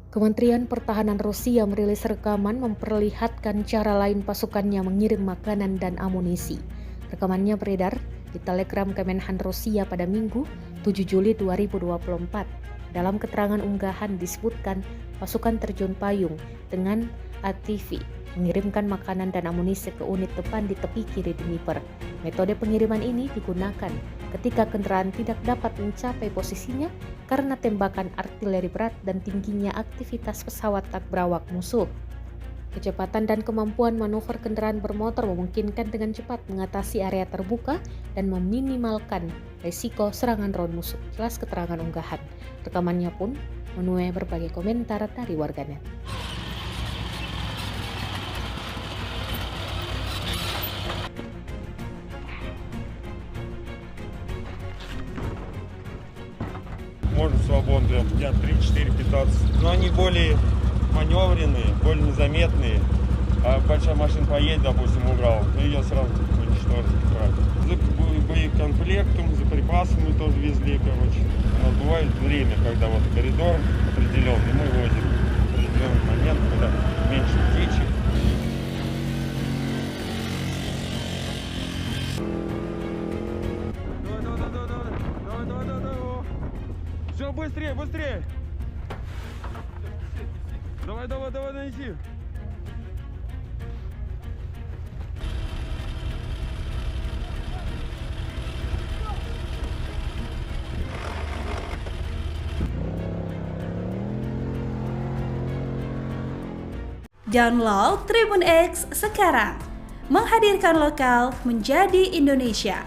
Kementerian Pertahanan Rusia merilis rekaman memperlihatkan cara lain pasukannya mengirim makanan dan amunisi. Rekamannya beredar di Telegram Kemenhan Rusia pada Minggu, 7 Juli 2024. Dalam keterangan unggahan disebutkan pasukan terjun payung dengan ATV mengirimkan makanan dan amunisi ke unit depan di tepi kiri Dnieper. Metode pengiriman ini digunakan ketika kendaraan tidak dapat mencapai posisinya karena tembakan artileri berat dan tingginya aktivitas pesawat tak berawak musuh. Kecepatan dan kemampuan manuver kendaraan bermotor memungkinkan dengan cepat mengatasi area terbuka dan meminimalkan risiko serangan drone musuh. Jelas keterangan unggahan. Rekamannya pun menuai berbagai komentar dari warganet. Можно свободно, дня 3-4 питаться. Но они более маневренные, более незаметные. А большая машина поедет, допустим, уграл, то ее сразу уничтожить. За боекомплектом, за припасами тоже везли, короче. У нас бывает время, когда вот коридор определенный, мы возим в определенный момент, когда меньше птичек. Все, быстрее, быстрее! Давай, найти! Download Tribun X sekarang, menghadirkan lokal menjadi Indonesia.